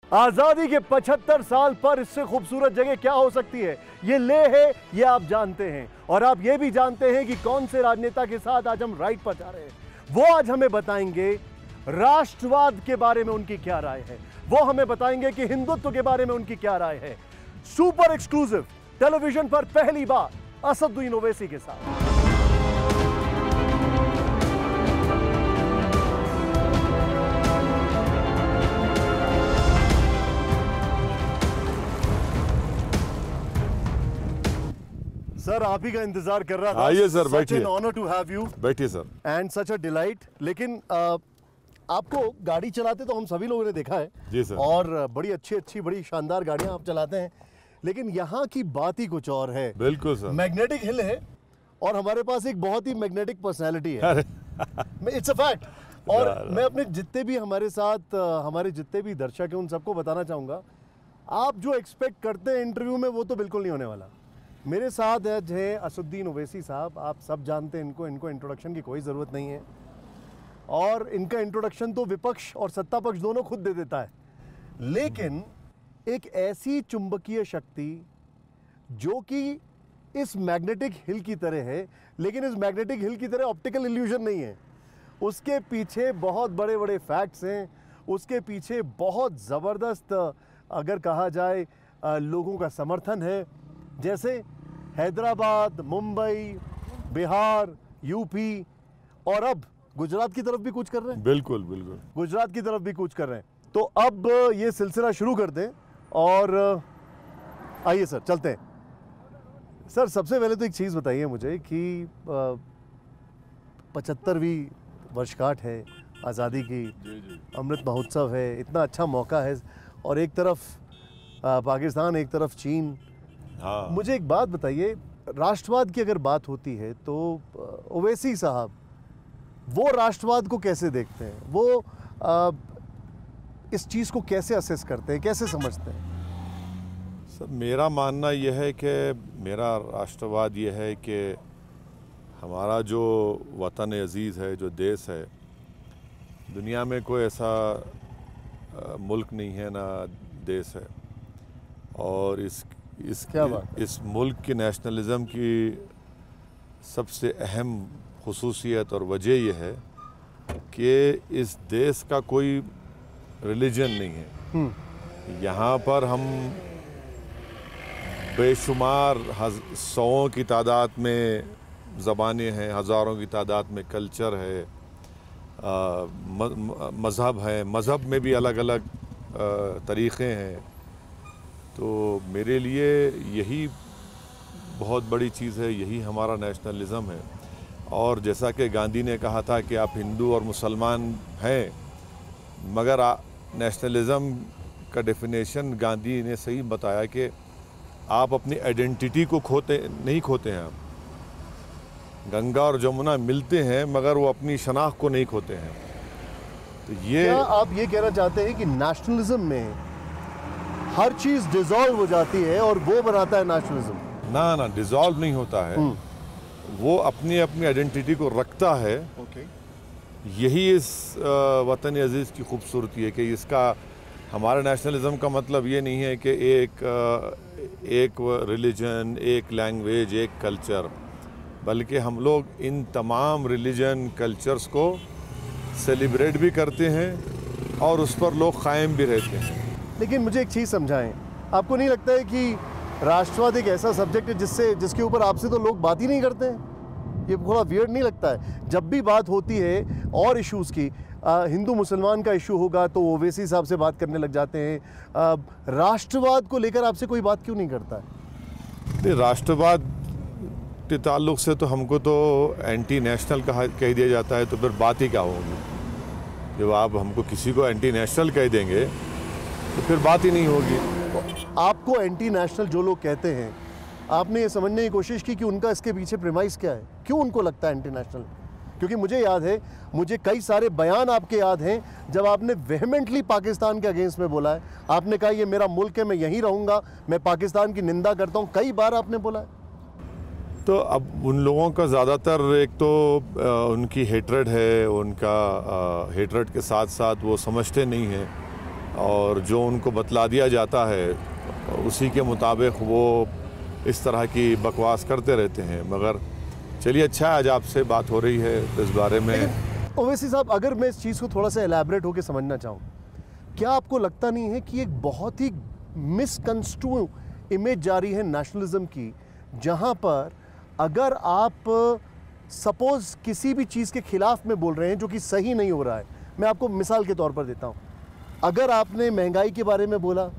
आजादी के 75 साल पर इससे खूबसूरत जगह क्या हो सकती है? ये लेह है, ये आप जानते हैं। और आप ये भी जानते हैं कि कौन से राजनेता के साथ आज हम राइड पर जा रहे हैं। वो आज हमें बताएंगे राष्ट्रवाद के बारे में उनकी क्या राय है। वो हमें बताएंगे कि हिंदुत्व के बारे में उनकी क्या राय है। सुपर एक्सक्लूसिव टेलीविजन पर पहली बार असदुद्दीन ओवैसी के साथ। सर, आप ही का इंतजार कर रहा था। आइए सर, बैठिए। Such an honor to have you बैठिए sir. and such a delight। लेकिन आपको गाड़ी चलाते तो हम सभी लोगों ने देखा है जी सर। और बड़ी अच्छी बड़ी शानदार गाड़ियां आप चलाते हैं, लेकिन यहाँ की बात ही कुछ और है। बिल्कुल सर। मैग्नेटिक हिल है और हमारे पास एक बहुत ही मैग्नेटिक पर्सनैलिटी है। It's a fact. और मैं अपने जितने भी हमारे साथ हमारे जितने भी दर्शक हैं उन सबको बताना चाहूँगा, आप जो एक्सपेक्ट करते हैं इंटरव्यू में वो तो बिल्कुल नहीं होने वाला। मेरे साथ आज है असदुद्दीन ओवैसी साहब। आप सब जानते हैं इनको इंट्रोडक्शन की कोई ज़रूरत नहीं है और इनका इंट्रोडक्शन तो विपक्ष और सत्ता पक्ष दोनों खुद दे देता है। लेकिन एक ऐसी चुंबकीय शक्ति जो कि इस मैग्नेटिक हिल की तरह है, लेकिन इस मैग्नेटिक हिल की तरह ऑप्टिकल इल्यूजन नहीं है। उसके पीछे बहुत बड़े बड़े फैक्ट्स हैं, उसके पीछे बहुत ज़बरदस्त अगर कहा जाए लोगों का समर्थन है। जैसे हैदराबाद, मुंबई, बिहार, यूपी और अब गुजरात की तरफ भी कूच कर रहे हैं। बिल्कुल बिल्कुल, गुजरात की तरफ भी कूच कर रहे हैं। तो अब ये सिलसिला शुरू कर दें और आइए सर, चलते हैं। सर, सबसे पहले तो एक चीज़ बताइए मुझे कि 75वीं वर्षगांठ है आज़ादी की, अमृत महोत्सव है, इतना अच्छा मौका है और एक तरफ पाकिस्तान, एक तरफ चीन। हाँ। मुझे एक बात बताइए, राष्ट्रवाद की अगर बात होती है तो ओवैसी साहब वो राष्ट्रवाद को कैसे देखते हैं? वो इस चीज़ को कैसे असेस करते हैं, कैसे समझते हैं? सर, मेरा मानना यह है कि मेरा राष्ट्रवाद यह है कि हमारा जो वतन अजीज़ है, जो देश है, दुनिया में कोई ऐसा मुल्क नहीं है, ना देश है। और इस मुल्क की नेशनलिज़म की सबसे अहम खुसूसियत और वजह यह है कि इस देश का कोई रिलीजन नहीं है। यहाँ पर हम बेशुमार सौओं की तादाद में ज़बानें हैं, हज़ारों की तादाद में कल्चर है, मज़हब है, मज़हब में भी अलग अलग तरीक़े हैं। तो मेरे लिए यही बहुत बड़ी चीज़ है, यही हमारा नेशनलिज़म है। और जैसा कि गांधी ने कहा था कि आप हिंदू और मुसलमान हैं, मगर नेशनलिज़म का डेफिनेशन गांधी ने सही बताया कि आप अपनी आइडेंटिटी को नहीं खोते हैं। आप गंगा और जमुना मिलते हैं मगर वो अपनी शनाख्त को नहीं खोते हैं। तो ये क्या आप ये कहना चाहते हैं कि नेशनलिज्म में हर चीज़ डिसॉल्व हो जाती है और वो बनाता है नेशनलिज्म? ना, डिसॉल्व नहीं होता है। वो अपनी आइडेंटिटी को रखता है। यही इस वतन अजीज़ की खूबसूरती है कि इसका हमारा नेशनलिज्म का मतलब ये नहीं है कि एक रिलीजन, एक लैंग्वेज, एक कल्चर, बल्कि हम लोग इन तमाम रिलीजन कल्चर्स को सेलिब्रेट भी करते हैं और उस पर लोग कायम भी रहते हैं। लेकिन मुझे एक चीज़ समझाएं, आपको नहीं लगता है कि राष्ट्रवाद एक ऐसा सब्जेक्ट है जिसके ऊपर आपसे तो लोग बात ही नहीं करते हैं? ये थोड़ा वियर्ड नहीं लगता है? जब भी बात होती है और इश्यूज़ की, हिंदू मुसलमान का इशू होगा तो ओवैसी साहब से बात करने लग जाते हैं। राष्ट्रवाद को लेकर आपसे कोई बात क्यों नहीं करता है? राष्ट्रवाद के ताल्लुक़ से तो हमको तो एंटी नेशनल कह दिया जाता है, तो फिर बात ही क्या होगी? जब आप हमको किसी को एंटी नेशनल कह देंगे तो फिर बात ही नहीं होगी। तो आपको एंटी नेशनल जो लोग कहते हैं, आपने ये समझने की कोशिश की कि उनका इसके पीछे प्रेमाइस क्या है? क्यों उनको लगता है एंटी नेशनल? क्योंकि मुझे याद है, मुझे कई सारे बयान आपके याद हैं जब आपने वेहमेंटली पाकिस्तान के अगेंस्ट में बोला है। आपने कहा ये मेरा मुल्क है, मैं यहीं रहूँगा, मैं पाकिस्तान की निंदा करता हूँ, कई बार आपने बोला है। तो अब उन लोगों का ज़्यादातर एक तो उनकी हेट्रेड है, उनका हेट्रेड के साथ साथ वो समझते नहीं हैं और जो उनको बतला दिया जाता है उसी के मुताबिक वो इस तरह की बकवास करते रहते हैं। मगर चलिए, अच्छा है आज आपसे बात हो रही है इस बारे में। ओवैसी साहब, अगर मैं इस चीज़ को थोड़ा सा एलैबोरेट होकर समझना चाहूँ, क्या आपको लगता नहीं है कि एक बहुत ही मिसकंस्ट्रू इमेज जारी है नेशनलिज्म की, जहाँ पर अगर आप सपोज किसी भी चीज़ के खिलाफ में बोल रहे हैं जो कि सही नहीं हो रहा है। मैं आपको मिसाल के तौर पर देता हूँ, अगर आपने महंगाई के बारे में बोला,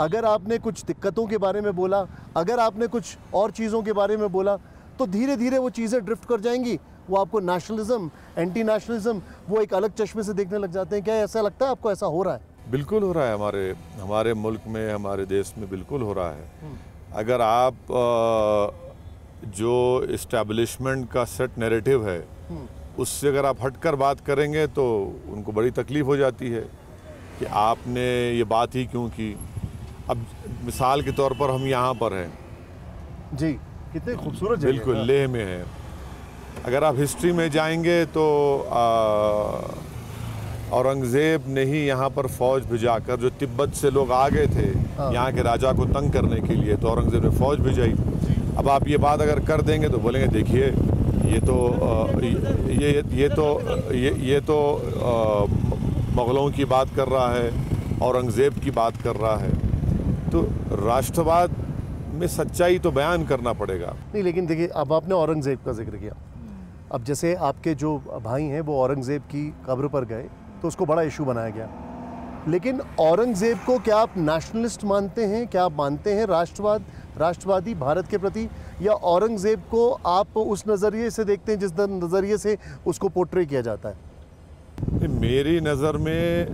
अगर आपने कुछ दिक्कतों के बारे में बोला, अगर आपने कुछ और चीज़ों के बारे में बोला, तो धीरे धीरे वो चीज़ें ड्रिफ्ट कर जाएंगी। वो आपको नेशनलिज्म, एंटी नेशनलिज्म, वो एक अलग चश्मे से देखने लग जाते हैं। क्या ऐसा लगता है आपको, ऐसा हो रहा है? बिल्कुल हो रहा है, हमारे मुल्क में, हमारे देश में बिल्कुल हो रहा है। अगर आप जो इस्टेब्लिशमेंट का सेट नैरेटिव है उससे अगर आप हटकर बात करेंगे तो उनको बड़ी तकलीफ़ हो जाती है कि आपने ये बात ही क्यों की। अब मिसाल के तौर पर हम यहाँ पर हैं जी, कितने खूबसूरत जगह, बिल्कुल लेह में है। अगर आप हिस्ट्री में जाएंगे तो औरंगज़ेब ने ही यहाँ पर फ़ौज भिजाकर, जो तिब्बत से लोग आ गए थे यहाँ के राजा को तंग करने के लिए, तो औरंगज़ेब ने फ़ौज भिजाई। अब आप ये बात अगर कर देंगे तो बोलेंगे देखिए ये तो मुग़लों की बात कर रहा है, औरंगज़ेब की बात कर रहा है। तो राष्ट्रवाद में सच्चाई तो बयान करना पड़ेगा। नहीं, लेकिन देखिए, अब आपने औरंगज़ेब का जिक्र किया। अब जैसे आपके जो भाई हैं वो औरंगज़ेब की कब्र पर गए तो उसको बड़ा इशू बनाया गया, लेकिन औरंगज़ेब को क्या आप नेशनलिस्ट मानते हैं? क्या आप मानते हैं राष्ट्रवादी भारत के प्रति, या औरंगज़ेब को आप उस नज़रिए से देखते हैं जिस नज़रिए से उसको पोर्ट्रे किया जाता है? मेरी नज़र में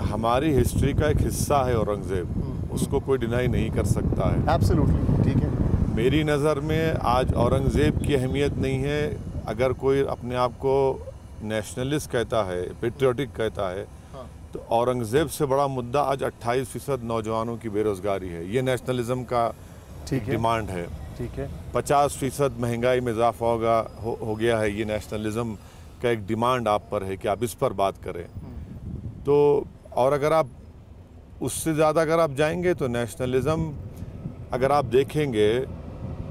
हमारी हिस्ट्री का एक हिस्सा है औरंगज़ेब, उसको कोई डिनाई नहीं कर सकता है। एब्सोल्युटली, ठीक है। मेरी नज़र में आज औरंगज़ेब की अहमियत नहीं है। अगर कोई अपने आप को नेशनलिस्ट कहता है, पेट्रियोटिक कहता है, तो औरंगज़ेब से बड़ा मुद्दा आज 28% नौजवानों की बेरोज़गारी है। ये नेशनलिज्म का डिमांड है। ठीक है। 50% महंगाई में इजाफा हो गया है। ये नेशनलिज्म का एक डिमांड आप पर है कि आप इस पर बात करें। तो और अगर आप उससे ज़्यादा अगर आप जाएंगे तो नेशनलिज्म अगर आप देखेंगे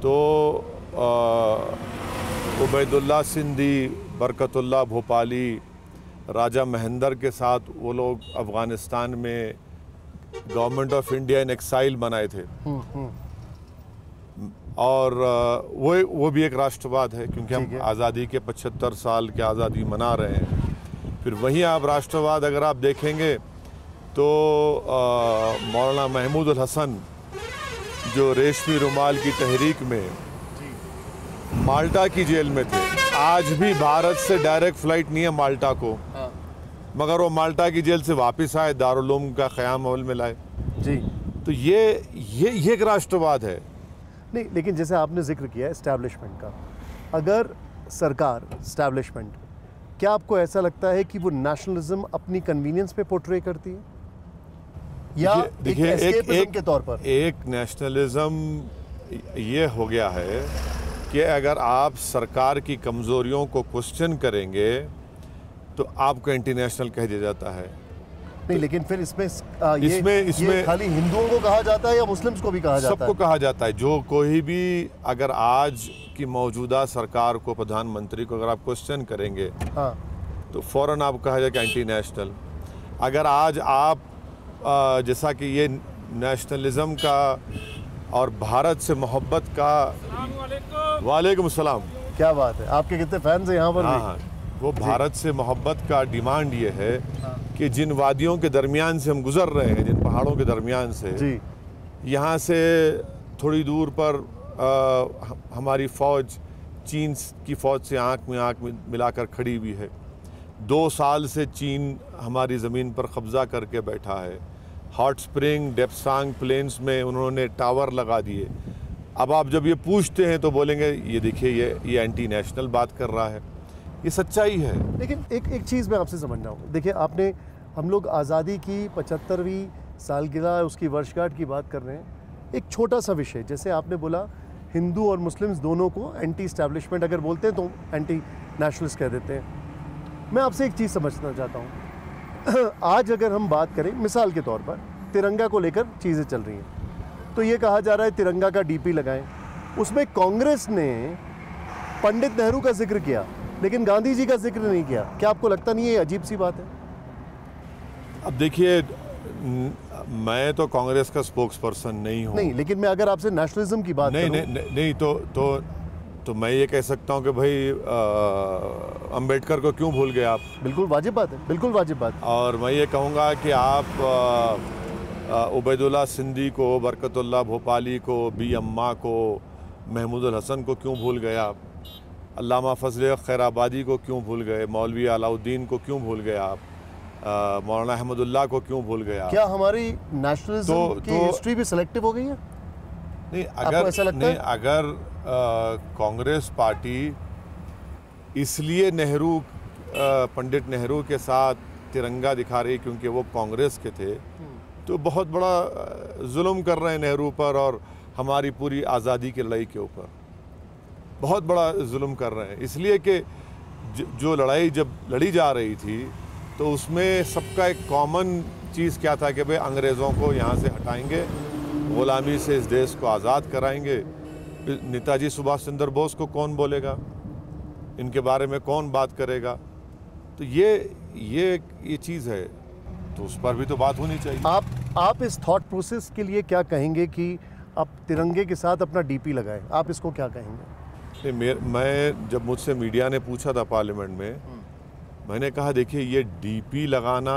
तो उबैदुल्ला सिंधी, बरकतुल्ला भोपाली, राजा महेंद्र के साथ वो लोग अफ़गानिस्तान में government of India in exile बनाए थे। और वो भी एक राष्ट्रवाद है, क्योंकि हम आज़ादी के 75 साल की आज़ादी मना रहे हैं। फिर वहीं आप राष्ट्रवाद अगर आप देखेंगे तो मौलाना महमूद उल हसन जो रेशमी रुमाल की तहरीक में माल्टा की जेल में थे, आज भी भारत से डायरेक्ट फ़्लाइट नहीं है माल्टा को, मगर वो माल्टा की जेल से वापस आए, दारुल उलूम का क़याम अमल में लाए जी। तो ये एक राष्ट्रवाद है। नहीं, लेकिन जैसे आपने जिक्र किया इस्टेब्लिशमेंट का, अगर सरकार इस्टेब्लिशमेंट, क्या आपको ऐसा लगता है कि वो नेशनलिज्म अपनी कन्वीनियंस पे पोर्ट्रे करती है, या देखिए एस्केपिज्म के तौर पर? एक नेशनलिज्म ये हो गया है कि अगर आप सरकार की कमज़ोरियों को क्वेश्चन करेंगे तो आपको एंटी नेशनल कह दिया जाता है। नहीं, लेकिन फिर इसमें खाली हिंदुओं को कहा जाता है या मुस्लिम्स को भी कहा जाता है? सबको कहा जाता है। जो कोई भी अगर आज की मौजूदा सरकार को, प्रधानमंत्री को अगर आप क्वेश्चन करेंगे तो फ़ौरन आपको कहा जाएगा एंटी नेशनल। अगर आज आप जैसा कि ये नेशनलिज्म का और भारत से मोहब्बत का, वालेकुम सलाम, क्या बात है, आपके कितने फैंस हैं यहाँ पर? हाँ, वो भारत से मोहब्बत का डिमांड ये है कि जिन वादियों के दरमियान से हम गुजर रहे हैं, जिन पहाड़ों के दरमियान से, यहाँ से थोड़ी दूर पर हमारी फ़ौज चीन की फ़ौज से आँख में आँख मिलाकर खड़ी हुई है। 2 साल से चीन हमारी ज़मीन पर कब्ज़ा करके बैठा है। हॉट स्प्रिंग, डेप्सांग प्लेन्स में उन्होंने टावर लगा दिए। अब आप जब ये पूछते हैं तो बोलेंगे ये देखिए ये एंटी नेशनल बात कर रहा है। ये सच्चाई है। लेकिन एक चीज़ मैं आपसे समझ रहा हूँ। देखिए, हम लोग आज़ादी की 75वीं सालगिरह, उसकी वर्षगांठ की बात कर रहे हैं। एक छोटा सा विषय, जैसे आपने बोला हिंदू और मुस्लिम्स दोनों को एंटी इस्टेब्लिशमेंट अगर बोलते हैं तो एंटी नेशनलिस्ट कह देते हैं। मैं आपसे एक चीज़ समझना चाहता हूँ, आज अगर हम बात करें मिसाल के तौर पर तिरंगा को लेकर चीज़ें चल रही हैं, तो ये कहा जा रहा है तिरंगा का डीपी लगाएं। उसमें कांग्रेस ने पंडित नेहरू का जिक्र किया लेकिन गांधी जी का जिक्र नहीं किया। क्या आपको लगता नहीं है अजीब सी बात है? अब देखिए, मैं तो कांग्रेस का स्पोक्स पर्सन नहीं हूँ। नहीं, लेकिन मैं अगर आपसे नेशनलिज्म की बात नहीं तो मैं ये कह सकता हूँ कि भाई अंबेडकर को क्यों भूल गए आप? बिल्कुल वाजिब बात है, बिल्कुल वाजिब बात है। और मैं ये कहूँगा कि आप उबैदुल्ला सिंधी को, बरकतुल्लाह भोपाली को, बी अम्मा को, महमूद हसन को क्यों भूल गए आप? अल्लामा फजल खैराबादी को क्यों भूल गए? मौलवी अलाउद्दीन को क्यों भूल गए आप? मौलाना अहमदुल्लाह को क्यों भूल गया? क्या हमारी नेशनलिज्म की हिस्ट्री भी सिलेक्टिव हो गई है? नहीं, अगर कांग्रेस पार्टी इसलिए पंडित नेहरू के साथ तिरंगा दिखा रही क्योंकि वो कांग्रेस के थे, तो बहुत बड़ा जुल्म कर रहे हैं नेहरू पर और हमारी पूरी आज़ादी की लड़ाई के ऊपर बहुत बड़ा जुल्म कर रहे हैं। इसलिए कि जो लड़ाई जब लड़ी जा रही थी तो उसमें सबका एक कॉमन चीज़ क्या था कि भाई अंग्रेज़ों को यहाँ से हटाएंगे, ग़ुलामी से इस देश को आज़ाद कराएंगे। नेताजी सुभाष चंद्र बोस को कौन बोलेगा? इनके बारे में कौन बात करेगा? तो ये चीज़ है, तो उस पर भी तो बात होनी चाहिए। आप इस थॉट प्रोसेस के लिए क्या कहेंगे कि आप तिरंगे के साथ अपना डीपी लगाएं? आप इसको क्या कहेंगे? मैं जब मुझसे मीडिया ने पूछा था पार्लियामेंट में, मैंने कहा देखिए, ये डीपी लगाना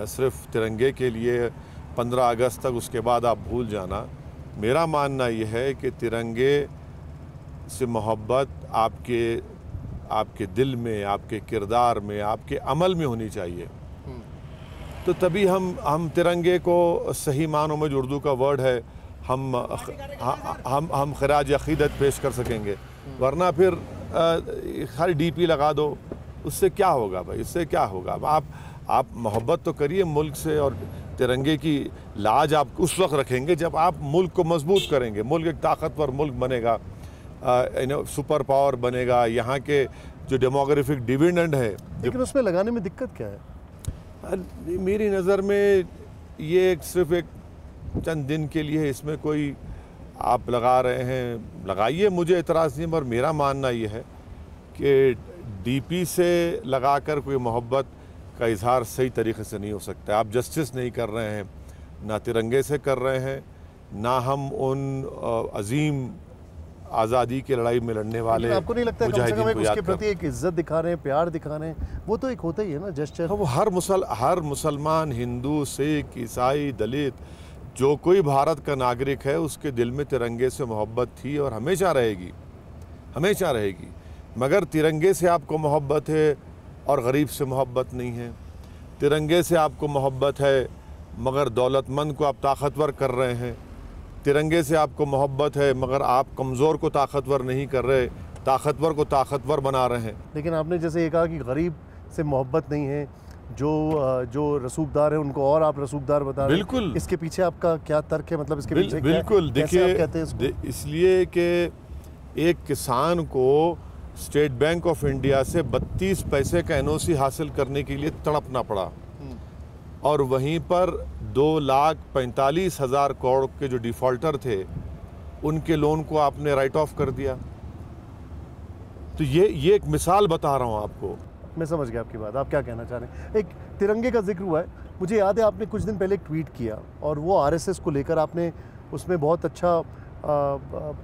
सिर्फ तिरंगे के लिए 15 अगस्त तक, उसके बाद आप भूल जाना। मेरा मानना यह है कि तिरंगे से मोहब्बत आपके दिल में, आपके किरदार में, आपके अमल में होनी चाहिए। तो तभी हम तिरंगे को सही मानों में, जो उर्दू का वर्ड है, हम खराज अक़ीदत पेश कर सकेंगे। वरना फिर खाली डीपी लगा दो, उससे क्या होगा भाई? इससे क्या होगा? आप मोहब्बत तो करिए मुल्क से, और तिरंगे की लाज आप उस वक्त रखेंगे जब आप मुल्क को मजबूत करेंगे। मुल्क एक ताकतवर मुल्क बनेगा, सुपर पावर बनेगा। यहाँ के जो डेमोग्राफिक डिविडेंड है, लेकिन उसमें लगाने में दिक्कत क्या है? मेरी नज़र में ये सिर्फ एक चंद दिन के लिए है। इसमें कोई आप लगा रहे हैं, लगाइए, मुझे एतराज़ नहीं, पर मेरा मानना ये है कि डीपी से लगाकर कोई मोहब्बत का इजहार सही तरीके से नहीं हो सकता। आप जस्टिस नहीं कर रहे हैं, ना तिरंगे से कर रहे हैं, ना हम उन अजीम आज़ादी की लड़ाई में लड़ने वाले। आपको नहीं लगता कम से कम उसके प्रति एक इज्जत दिखा रहे हैं, प्यार दिखा रहे हैं? वो तो एक होता ही है ना जेस्चर। वो हर मुसलमान, हिंदू, सिख, ईसाई, दलित, जो कोई भारत का नागरिक है, उसके दिल में तिरंगे से मोहब्बत थी और हमेशा रहेगी, हमेशा रहेगी। मगर तिरंगे से आपको मोहब्बत है और गरीब से मोहब्बत नहीं है। तिरंगे से आपको मोहब्बत है मगर दौलतमंद को आप ताकतवर कर रहे हैं। तिरंगे से आपको मोहब्बत है मगर आप कमज़ोर को ताकतवर नहीं कर रहे, ताकतवर को ताकतवर बना रहे हैं। लेकिन आपने जैसे ये कहा कि गरीब से मोहब्बत नहीं है, जो रसूखदार है उनको और आप रसूखदार बता रहे हैं। बिल्कुल। इसके पीछे आपका क्या तर्क है? मतलब इसके पीछे बिल्कुल देखिए, इसलिए कि एक किसान को स्टेट बैंक ऑफ इंडिया से 32 पैसे का NOC हासिल करने के लिए तड़पना पड़ा, और वहीं पर 2,45,000 करोड़ के जो डिफ़ॉल्टर थे उनके लोन को आपने राइट ऑफ कर दिया। तो ये एक मिसाल बता रहा हूँ आपको। मैं समझ गया आपकी बात, आप क्या कहना चाह रहे हैं। एक तिरंगे का जिक्र हुआ है, मुझे याद है आपने कुछ दिन पहले एक ट्वीट किया और वो RSS को लेकर आपने उसमें बहुत अच्छा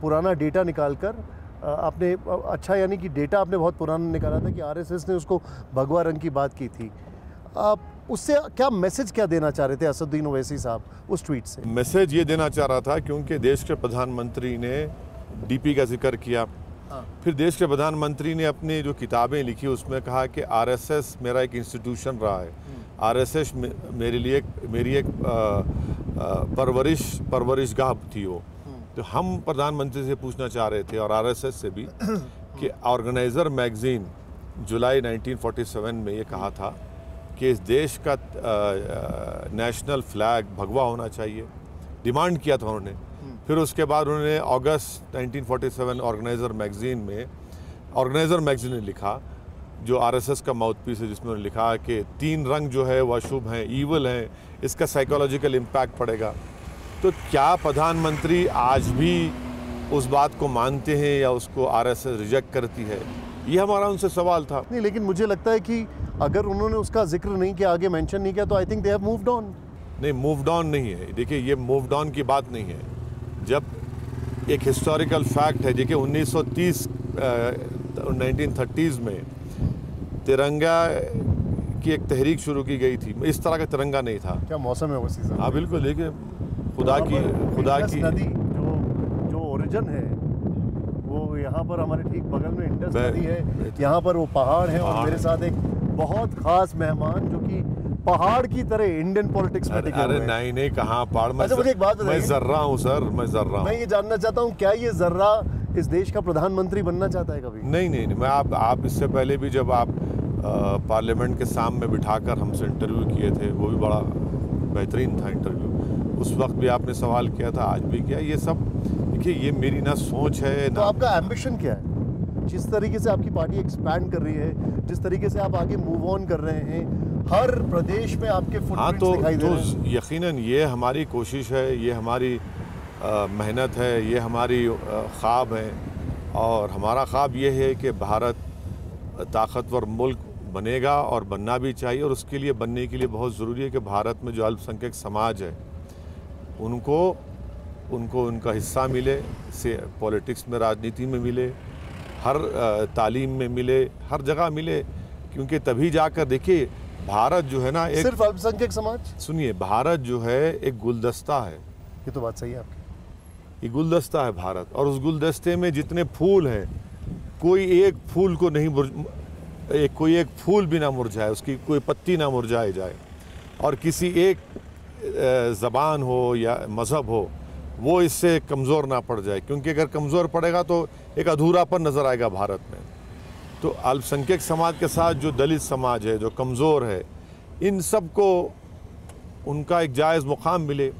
पुराना डेटा निकाल कर आपने अच्छा, यानी कि डेटा आपने बहुत पुराना निकाला था कि RSS ने उसको भगवा रंग की बात की थी। आप उससे क्या मैसेज क्या देना चाह रहे थे असदुद्दीन ओवैसी साहब उस ट्वीट से? मैसेज ये देना चाह रहा था क्योंकि देश के प्रधानमंत्री ने DP का जिक्र किया। फिर देश के प्रधानमंत्री ने अपनी जो किताबें लिखी उसमें कहा कि RSS मेरा एक इंस्टीट्यूशन रहा है। RSS मेरी एक परवरिशगाह थी वो। तो हम प्रधानमंत्री से पूछना चाह रहे थे और RSS से भी कि ऑर्गेनाइज़र मैगज़ीन जुलाई 1947 में ये कहा था कि इस देश का नेशनल फ्लैग भगवा होना चाहिए, डिमांड किया था उन्होंने। फिर उसके बाद उन्होंने अगस्त 1947 ऑर्गेनाइज़र मैगज़ीन ने लिखा जो आरएसएस का माउथपीस है, जिसमें उन्होंने लिखा है कि 3 रंग जो है वह अशुभ हैं, ईवल हैं, इसका साइकोलॉजिकल इम्पैक्ट पड़ेगा। तो क्या प्रधानमंत्री आज भी उस बात को मानते हैं या उसको आरएसएस रिजेक्ट करती है? ये हमारा उनसे सवाल था। नहीं, लेकिन मुझे लगता है कि अगर उन्होंने उसका जिक्र नहीं किया, आगे मेंशन नहीं किया, तो I think they have moved on. नहीं, मूव्ड ऑन नहीं है। देखिए, ये मूव्ड ऑन की बात नहीं है। जब एक हिस्टोरिकल फैक्ट है, देखिए 1930 1930s में तिरंगा की एक तहरीक शुरू की गई थी। इस तरह का तिरंगा नहीं था। क्या मौसम है वो सीजन? हाँ बिल्कुल। देखिए, खुदा की नदी जो ओरिजिन है वो यहाँ पर हमारे ठीक बगल में इंडस नदी है, यहाँ पर वो पहाड़ है, और मेरे साथ एक बहुत खास मेहमान जो कि पहाड़ की तरह इंडियन पॉलिटिक्स में टिके हुए हैं। अरे नहीं, कहाँ पहाड़। अच्छा, मुझे एक बात बताइए। मैं जर्रा हूँ सर, मैं जर्रा हूँ। मैं ये जानना चाहता हूँ, क्या ये जर्रा इस देश का प्रधानमंत्री बनना चाहता है कभी? नहीं, मैं आप इससे पहले भी जब आप पार्लियामेंट के सामने बिठाकर हमसे इंटरव्यू किए थे, वो भी बड़ा बेहतरीन था इंटरव्यू। उस वक्त भी आपने सवाल किया था, आज भी किया। ये सब देखिए, ये मेरी ना सोच है। तो आपका एम्बिशन क्या है? जिस तरीके से आपकी पार्टी एक्सपैंड कर रही है, जिस तरीके से आप आगे मूव ऑन कर रहे हैं, हर प्रदेश में आपके फुटप्रिंट्स दिखाई दे रहे हैं। यकीनन ये हमारी कोशिश है, ये हमारी मेहनत है, ये हमारी ख्वाब है। और हमारा ख्वाब ये है कि भारत ताकतवर मुल्क बनेगा, और बनना भी चाहिए। और उसके लिए, बनने के लिए बहुत ज़रूरी है कि भारत में जो अल्पसंख्यक समाज है उनको उनका हिस्सा मिले, से पॉलिटिक्स में, राजनीति में मिले, हर तालीम में मिले, हर जगह मिले। क्योंकि तभी जाकर, देखिए, भारत जो है ना, एक सिर्फ अल्पसंख्यक समाज? सुनिए, भारत जो है एक गुलदस्ता है। ये तो बात सही है आपकी। ये गुलदस्ता है भारत, और उस गुलदस्ते में जितने फूल हैं, कोई एक फूल को नहीं कोई एक फूल भी ना मुरझाए, उसकी कोई पत्ती ना मुरझाए जाए। और किसी एक ज़बान हो या मज़हब हो, वो इससे कमज़ोर ना पड़ जाए। क्योंकि अगर कमज़ोर पड़ेगा तो एक अधूरापन नज़र आएगा भारत में। तो अल्पसंख्यक समाज के साथ जो दलित समाज है, जो कमज़ोर है, इन सब को उनका एक जायज़ मुकाम मिले,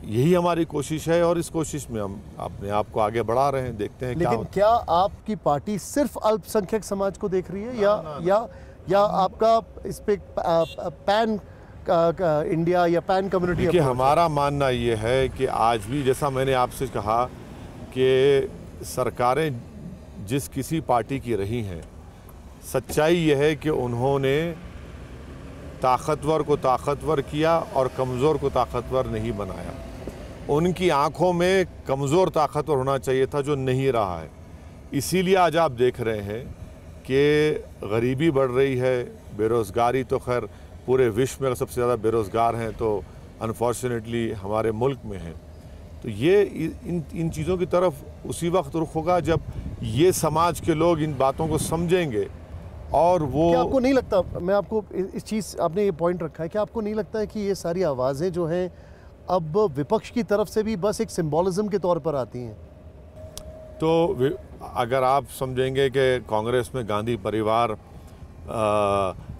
यही हमारी कोशिश है। और इस कोशिश में हम अपने आप को आगे बढ़ा रहे हैं। देखते हैं लेकिन क्या आपकी पार्टी सिर्फ अल्पसंख्यक समाज को देख रही है, या आपका इस पे पैन इंडिया या पैन कम्युनिटी? देखिए, हमारा मानना ये है कि आज भी, जैसा मैंने आपसे कहा कि सरकारें जिस किसी पार्टी की रही हैं, सच्चाई ये है कि उन्होंने ताकतवर को ताकतवर किया और कमज़ोर को ताकतवर नहीं बनाया। उनकी आंखों में कमज़ोर ताकतवर होना चाहिए था, जो नहीं रहा है। इसीलिए आज आप देख रहे हैं कि गरीबी बढ़ रही है, बेरोज़गारी तो खैर पूरे विश्व में सबसे ज़्यादा बेरोज़गार हैं तो अनफॉर्चुनेटली हमारे मुल्क में हैं। तो ये इन चीज़ों की तरफ उसी वक्त रुख होगा जब ये समाज के लोग इन बातों को समझेंगे। और वो, क्या आपको नहीं लगता, मैं आपको इस चीज़, आपने ये पॉइंट रखा है, कि आपको नहीं लगता है कि ये सारी आवाज़ें जो हैं अब विपक्ष की तरफ से भी बस एक सिंबॉलिज्म के तौर पर आती हैं? तो अगर आप समझेंगे कि कांग्रेस में गांधी परिवार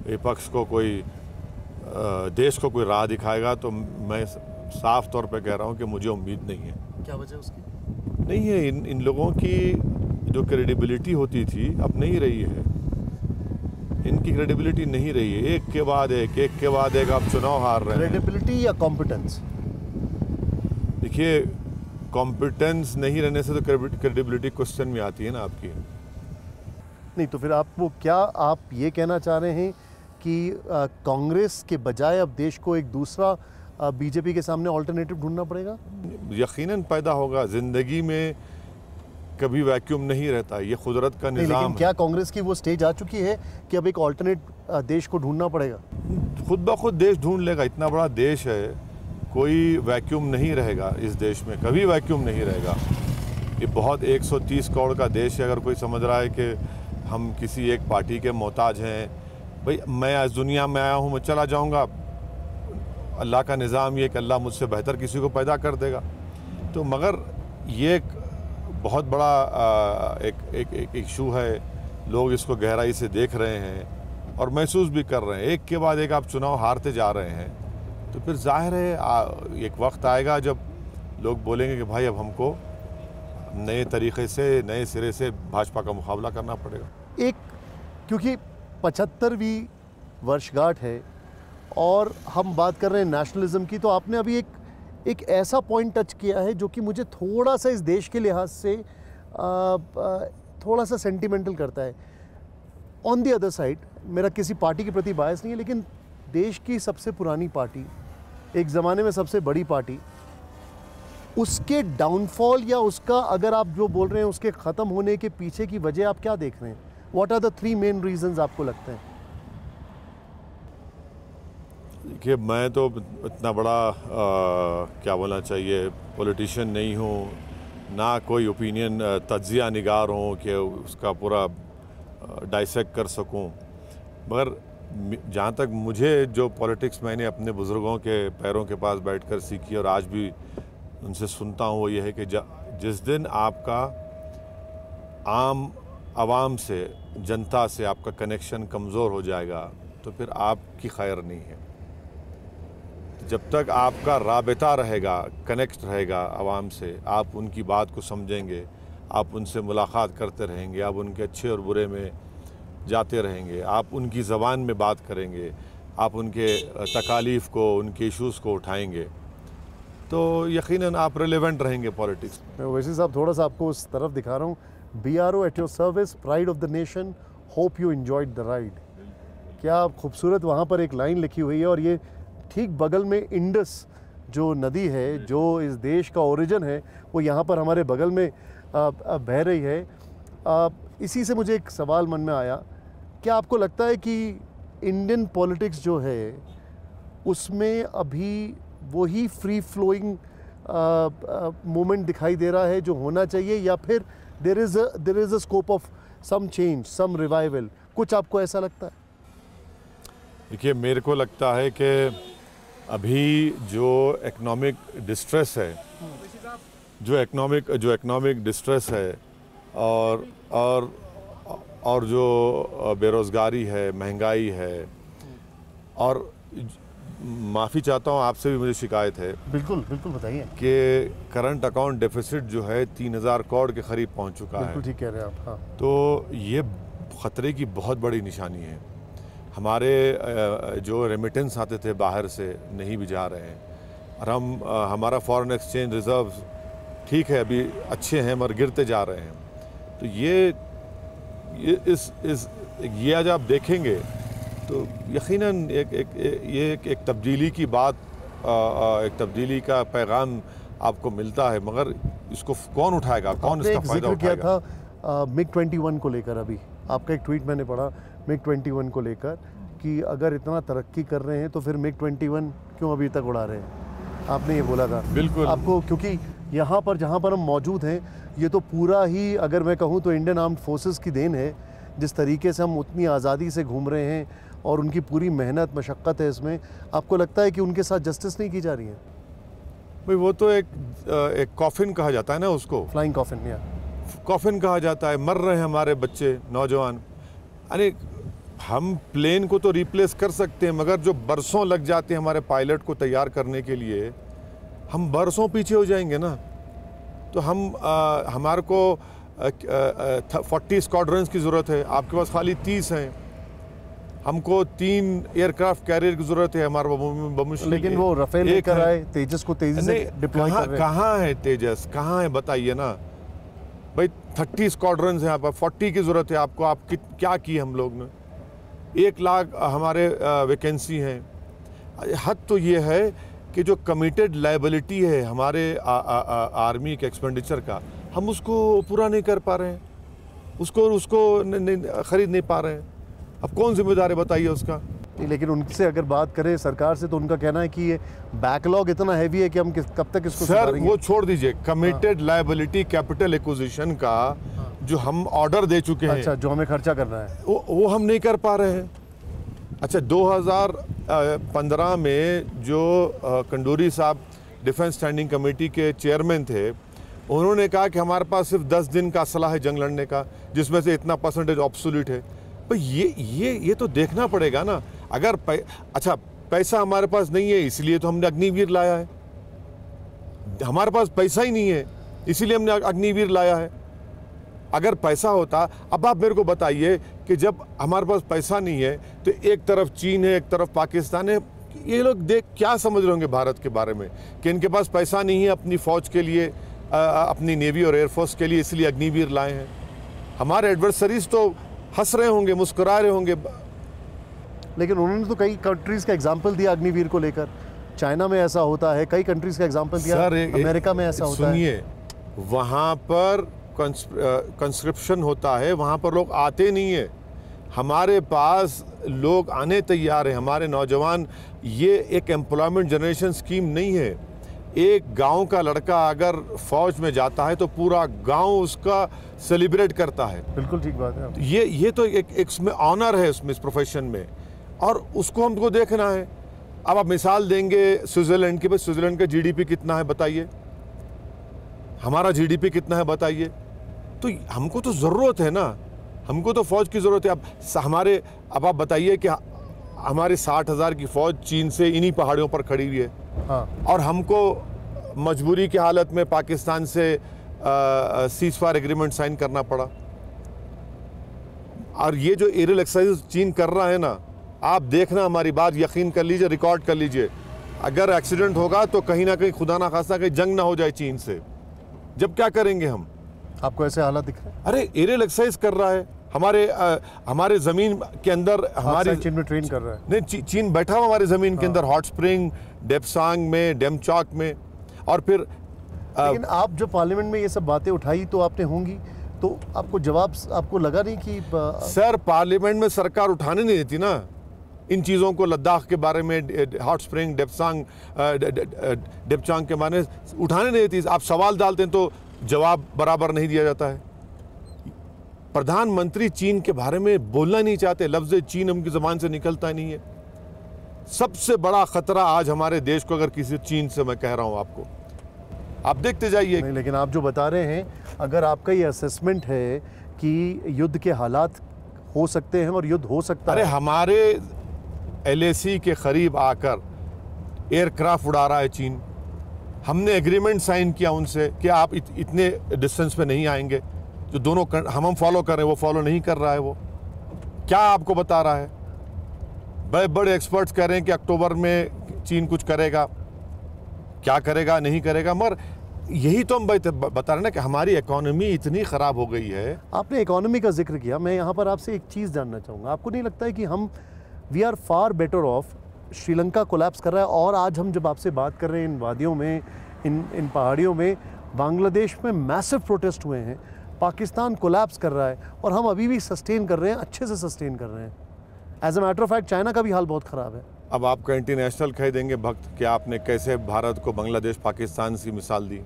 विपक्ष को कोई देश को कोई राह दिखाएगा, तो मैं साफ तौर पे कह रहा हूँ कि मुझे उम्मीद नहीं है। क्या वजह उसकी? नहीं है, इन लोगों की जो क्रेडिबिलिटी होती थी अब नहीं रही है। इनकी क्रेडिबिलिटी नहीं रही है। एक के बाद एक आप चुनाव हार रहे हैं। क्रेडिबिलिटी या कॉम्पिटेंस? देखिए, कॉम्पिटेंस नहीं रहने से तो क्रेडिबिलिटी क्वेश्चन में आती है ना आपकी। नहीं, तो फिर आपको, क्या आप ये कहना चाह रहे हैं कि कांग्रेस के बजाय अब देश को एक दूसरा बीजेपी के सामने ऑल्टरनेटिव ढूंढना पड़ेगा? यकीनन पैदा होगा। ज़िंदगी में कभी वैक्यूम नहीं रहता, ये कुदरत का निज़ाम है। क्या कांग्रेस की वो स्टेज आ चुकी है कि अब एक ऑल्टरनेट देश को ढूंढना पड़ेगा? खुद ब खुद देश ढूंढ लेगा। इतना बड़ा देश है, कोई वैक्यूम नहीं रहेगा इस देश में, कभी वैक्यूम नहीं रहेगा। ये बहुत 130 करोड़ का देश है। अगर कोई समझ रहा है कि हम किसी एक पार्टी के मोहताज हैं, भाई मैं इस दुनिया में आया हूँ, मैं चला जाऊँगा, अल्लाह का निज़ाम ये कि अल्लाह मुझसे बेहतर किसी को पैदा कर देगा। तो मगर ये एक बहुत बड़ा एक इशू है। लोग इसको गहराई से देख रहे हैं और महसूस भी कर रहे हैं। एक के बाद एक आप चुनाव हारते जा रहे हैं, तो फिर जाहिर है एक वक्त आएगा जब लोग बोलेंगे कि भाई अब हमको नए तरीक़े से, नए सिरे से भाजपा का मुकाबला करना पड़ेगा। एक क्योंकि 75वीं वर्षगांठ है और हम बात कर रहे हैं नेशनलिज्म की, तो आपने अभी एक ऐसा पॉइंट टच किया है जो कि मुझे थोड़ा सा इस देश के लिहाज से थोड़ा सा सेंटिमेंटल करता है। ऑन द अदर साइड, मेरा किसी पार्टी के प्रति बायस नहीं है, लेकिन देश की सबसे पुरानी पार्टी, एक ज़माने में सबसे बड़ी पार्टी, उसके डाउनफॉल या उसका, अगर आप जो बोल रहे हैं उसके ख़त्म होने के पीछे की वजह आप क्या देख रहे हैं? What are the 3 main reasons आपको लगते हैं? देखिए, मैं तो इतना बड़ा क्या बोलना चाहिए, पॉलिटिशियन नहीं हूँ, ना कोई ओपिनियन तज्जिया निगार हूँ कि उसका पूरा डाइसेक्ट कर सकूँ। मगर जहाँ तक मुझे जो पॉलिटिक्स मैंने अपने बुज़ुर्गों के पैरों के पास बैठकर सीखी और आज भी उनसे सुनता हूँ, वो ये है कि जिस दिन आपका आम आवाम से, जनता से आपका कनेक्शन कमज़ोर हो जाएगा तो फिर आपकी खैर नहीं है। जब तक आपका राबिता रहेगा, कनेक्ट रहेगा आवाम से, आप उनकी बात को समझेंगे, आप उनसे मुलाकात करते रहेंगे, आप उनके अच्छे और बुरे में जाते रहेंगे, आप उनकी ज़बान में बात करेंगे, आप उनके तकालीफ़ को, उनके इश्यूज़ को उठाएंगे, तो यकीनन आप रिलेवेंट रहेंगे पॉलिटिक्स में। मैं वैसे साहब थोड़ा सा आपको उस तरफ दिखा रहा हूँ, BRO at your service, pride of the nation, hope you enjoyed the ride. क्या खूबसूरत वहाँ पर एक लाइन लिखी हुई है, और ये ठीक बगल में इंडस जो नदी है, जो इस देश का ओरिजिन है, वो यहाँ पर हमारे बगल में बह रही है। इसी से मुझे एक सवाल मन में आया, क्या आपको लगता है कि इंडियन पॉलिटिक्स जो है उसमें अभी वही फ्री फ्लोइंग मूवमेंट दिखाई दे रहा है जो होना चाहिए, या फिर there is a scope of some change, some revival? कुछ आपको ऐसा लगता है? देखिए, मेरे को लगता है कि अभी जो इकोनॉमिक डिस्ट्रेस है, जो इकोनॉमिक डिस्ट्रेस है और जो बेरोज़गारी है, महंगाई है, और माफ़ी चाहता हूँ आपसे भी मुझे शिकायत है, बिल्कुल बिल्कुल बताइए, कि करंट अकाउंट डेफिसिट जो है 3000 करोड़ के करीब पहुँच चुका है। बिल्कुल ठीक कह रहे हैं आप। हाँ, तो ये ख़तरे की बहुत बड़ी निशानी है। हमारे जो रेमिटेंस आते थे बाहर से नहीं भी जा रहे हैं, और हमारा फॉरेन एक्सचेंज रिज़र्व ठीक है, अभी अच्छे हैं, मगर गिरते जा रहे हैं। तो ये आज आप देखेंगे तो यकीनन एक तब्दीली की बात, एक तब्दीली का पैगाम आपको मिलता है, मगर इसको कौन उठाएगा, कौन इसका फ़ायदा उठाएगा? किया था MiG-21 को लेकर, अभी आपका एक ट्वीट मैंने पढ़ा MiG-21 को लेकर, कि अगर इतना तरक्की कर रहे हैं तो फिर MiG-21 क्यों अभी तक उड़ा रहे हैं? आपने ये बोला था। बिल्कुल आपको, क्योंकि यहाँ पर जहाँ पर हम मौजूद हैं, ये तो पूरा ही, अगर मैं कहूँ तो इंडियन आर्म्ड फोर्सेस की देन है, जिस तरीके से हम उतनी आज़ादी से घूम रहे हैं, और उनकी पूरी मेहनत मशक्क़त है इसमें। आपको लगता है कि उनके साथ जस्टिस नहीं की जा रही है? भाई, वो तो एक कॉफिन कहा जाता है ना, उसको फ्लाइंग कॉफिन, या कॉफिन कहा जाता है। मर रहे हैं हमारे बच्चे, नौजवान। अरे, हम प्लेन को तो रिप्लेस कर सकते हैं, मगर जो बरसों लग जाते हैं हमारे पायलट को तैयार करने के लिए, हम बरसों पीछे हो जाएंगे ना। तो हमारे को 40 स्क्वाड्रंस की ज़रूरत है, आपके पास खाली 30 हैं। हमको 3 एयरक्राफ्ट कैरियर की ज़रूरत है, हमारे बमुश्किल। लेकिन वो राफेल लेकर आए, तेजस को तेजी से डिप्लॉय कर रहे हैं। कहाँ है तेजस, कहाँ है बताइए ना भाई। 30 स्क्वाड्रंस हैं, यहाँ पर 40 की ज़रूरत है आपको। आप क्या किए हम लोग ने? 1 लाख हमारे वैकेंसी हैं। हद तो ये है कि जो कमिटेड लायबिलिटी है हमारे आर्मी के एक्सपेंडिचर का, हम उसको पूरा नहीं कर पा रहे हैं, उसको ख़रीद नहीं पा रहे हैं। अब कौन जिम्मेदार है बताइए उसका? लेकिन उनसे अगर बात करें सरकार से, तो उनका कहना है कि ये बैकलॉग इतना हैवी है कि हम कब तक इसको सुधारेंगे? वो छोड़ दीजिए, कमिटेड लायबिलिटी कैपिटल एक्विजिशन का जो हम ऑर्डर दे चुके हैं, अच्छा, जो हमें खर्चा करना है, वो हम नहीं कर पा रहे हैं। अच्छा, 2015 में जो कंडूरी साहब डिफेंस स्टैंडिंग कमेटी के चेयरमैन थे, उन्होंने कहा कि हमारे पास सिर्फ 10 दिन का असला है जंग लड़ने का, जिसमें से इतना % ऑब्सोल्यूट है। पर ये तो देखना पड़ेगा ना। अगर अच्छा, पैसा हमारे पास नहीं है, इसलिए तो हमने अग्निवीर लाया है। हमारे पास पैसा ही नहीं है, इसीलिए हमने अग्निवीर लाया है। अगर पैसा होता, अब आप मेरे को बताइए कि जब हमारे पास पैसा नहीं है तो एक तरफ चीन है, एक तरफ पाकिस्तान है, ये लोग देख क्या समझ रहे होंगे भारत के बारे में कि इनके पास पैसा नहीं है अपनी फ़ौज के लिए, अपनी नेवी और एयरफोर्स के लिए, इसलिए अग्निवीर लाए हैं। हमारे एडवर्सरीज तो हंस रहे होंगे, मुस्कुरा रहे होंगे। लेकिन उन्होंने तो कई कंट्रीज़ का एग्जाम्पल दिया अग्निवीर को लेकर। चाइना में ऐसा होता है, कई कंट्रीज़ का एग्जाम्पल दिया, अमेरिका में ऐसा होता है। सुनिए, वहाँ पर कंस्क्रिप्शन होता है, वहाँ पर लोग आते नहीं है। हमारे पास लोग आने तैयार हैं, हमारे नौजवान। ये एक एम्प्लॉयमेंट जनरेशन स्कीम नहीं है। एक गांव का लड़का अगर फौज में जाता है तो पूरा गांव उसका सेलिब्रेट करता है। बिल्कुल ठीक बात है। ये तो एक इसमें ऑनर है उसमें, इस प्रोफेशन में, और उसको हमको देखना है। अब आप मिसाल देंगे स्विट्ज़रलैंड की, भाई स्विट्ज़रलैंड का जीडीपी कितना है बताइए, हमारा जीडीपी कितना है बताइए। तो हमको तो ज़रूरत है ना, हमको तो फ़ौज की ज़रूरत है। अब आप बताइए कि हमारे 60,000 की फ़ौज चीन से इन्हीं पहाड़ियों पर खड़ी हुई है। हाँ। और हमको मजबूरी की हालत में पाकिस्तान से सीज़ फायर एग्रीमेंट साइन करना पड़ा। और ये जो एरियल एक्सरसाइज चीन कर रहा है ना, आप देखना, हमारी बात यकीन कर लीजिए, रिकॉर्ड कर लीजिए, अगर एक्सीडेंट होगा तो कहीं ना कहीं खुदा ना खास्ता कहीं जंग ना हो जाए चीन से, जब क्या करेंगे हम? आपको ऐसे हालात दिख रहे हैं? अरे एरियल एक्सरसाइज कर रहा है हमारे ज़मीन के अंदर, हमारे चीन में ट्रेन कर रहा है। नहीं, चीन बैठा हुआ हमारे ज़मीन के अंदर, हॉट स्प्रिंग, डेप्सांग में, डेमचौक में। और फिर लेकिन आप जो पार्लियामेंट में ये सब बातें उठाई तो आपने होंगी, तो आपको जवाब आपको लगा नहीं कि सर पार्लियामेंट में सरकार उठाने नहीं देती ना इन चीज़ों को, लद्दाख के बारे में, हॉट स्प्रिंग, डेप्चांग के बारे में उठाने नहीं देती। आप सवाल डालते हैं तो जवाब बराबर नहीं दिया जाता है। प्रधानमंत्री चीन के बारे में बोलना नहीं चाहते, लफ्ज़ चीन उनकी ज़बान से निकलता नहीं है। सबसे बड़ा खतरा आज हमारे देश को अगर किसी चीन से, मैं कह रहा हूँ आपको, आप देखते जाइए। नहीं, लेकिन आप जो बता रहे हैं, अगर आपका ये असेसमेंट है कि युद्ध के हालात हो सकते हैं और युद्ध हो सकता है। अरे हमारे LAC के करीब आकर एयरक्राफ्ट उड़ा रहा है चीन। हमने एग्रीमेंट साइन किया उनसे कि आप इतने डिस्टेंस पे नहीं आएंगे। जो दोनों हम फॉलो कर रहे हैं वो फॉलो नहीं कर रहा है। वो क्या आपको बता रहा है? बड़े बड़े एक्सपर्ट्स कह रहे हैं कि अक्टूबर में चीन कुछ करेगा, क्या करेगा नहीं करेगा। मगर यही तो हम बता रहे हैं ना कि हमारी इकोनॉमी इतनी ख़राब हो गई है। आपने इकोनॉमी का जिक्र किया, मैं यहाँ पर आपसे एक चीज़ जानना चाहूँगा। आपको नहीं लगता है कि हम we are far better off? Sri Lanka collapse कर रहा है, और आज हम जब आपसे बात कर रहे हैं इन वादियों में, इन पहाड़ियों में, बांग्लादेश में मैसिव प्रोटेस्ट हुए हैं, पाकिस्तान कोलैप्स कर रहा है, और हम अभी भी सस्टेन कर रहे हैं, अच्छे से सस्टेन कर रहे हैं। As a matter of fact China का भी हाल बहुत ख़राब है। अब आपका इंटरनेशनल कह देंगे भक्त कि आपने कैसे भारत को बांग्लादेश पाकिस्तान से मिसाल दी।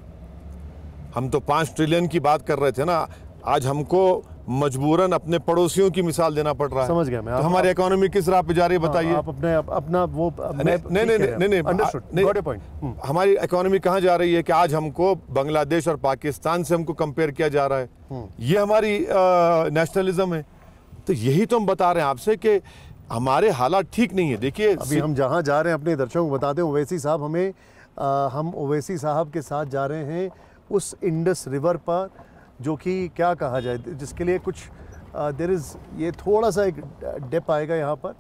हम तो 5 ट्रिलियन की बात कर रहे थे ना, आज हमको मजबूरन अपने पड़ोसियों की मिसाल देना पड़ रहा है। समझ गया मैं। तो हमारी इकोनॉमी किस राह पे जा रही है बताइए। आप अपना वो नहीं, हमारी इकोनॉमी कहाँ जा रही है कि आज हमको बांग्लादेश और पाकिस्तान से हमको कंपेयर किया जा रहा है। ये हमारी नेशनलिज्म है। तो यही तो हम बता रहे हैं आपसे कि हमारे हालात ठीक नहीं है। देखिए अभी हम जहाँ जा रहे हैं अपने दर्शकों को बता दें, ओवैसी साहब हम ओवैसी साहब के साथ जा रहे हैं उस इंडस रिवर पर, जो कि क्या कहा जाए, जिसके लिए कुछ देयर इज़, ये थोड़ा सा एक डिप आएगा यहाँ पर।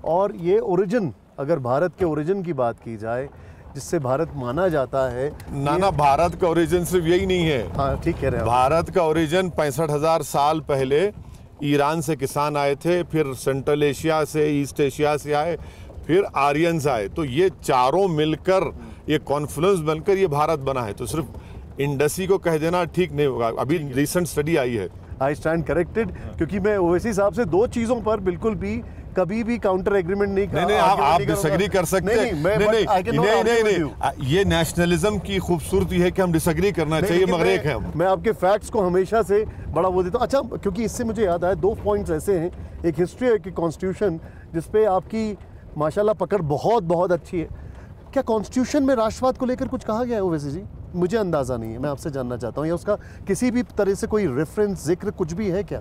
और ये ओरिजिन, अगर भारत के ओरिजिन की बात की जाए, जिससे भारत माना जाता है, ना भारत का ओरिजिन सिर्फ यही नहीं है। हाँ ठीक कह रहे हैं। भारत का ओरिजिन 65,000 साल पहले ईरान से किसान आए थे, फिर सेंट्रल एशिया से, ईस्ट एशिया से आए, फिर आर्यंस आए। तो ये चारों मिलकर, ये कॉन्फ्लुएंस बनकर ये भारत बना है। तो सिर्फ इंडसी को कह देना ठीक नहीं होगा। अभी रिसेंट स्टडी आई है। आई स्टैंड करेक्टेड, क्योंकि मैं ओवैसी साहब से 2 चीज़ों पर बिल्कुल भी कभी भी काउंटर एग्रीमेंट नहीं कर। नहीं, आप डिसएग्री कर सकते हैं। नहीं, ये नेशनलिज्म की खूबसूरती है कि हम डिसएग्री करना चाहिए, मगर एक है मैं आपके फैक्ट्स को हमेशा से बड़ा वो देता हूँ। अच्छा, क्योंकि इससे मुझे याद आया 2 पॉइंट्स ऐसे हैं, एक हिस्ट्री है कि कॉन्स्टिट्यूशन, जिसपे आपकी माशाल्लाह पकड़ बहुत बहुत अच्छी है। क्या कॉन्स्टिट्यूशन में राष्ट्रवाद को लेकर कुछ कहा गया है ओवैसी जी? मुझे अंदाज़ा नहीं है, मैं आपसे जानना चाहता हूँ, या उसका किसी भी तरह से कोई रेफरेंस, जिक्र कुछ भी है क्या,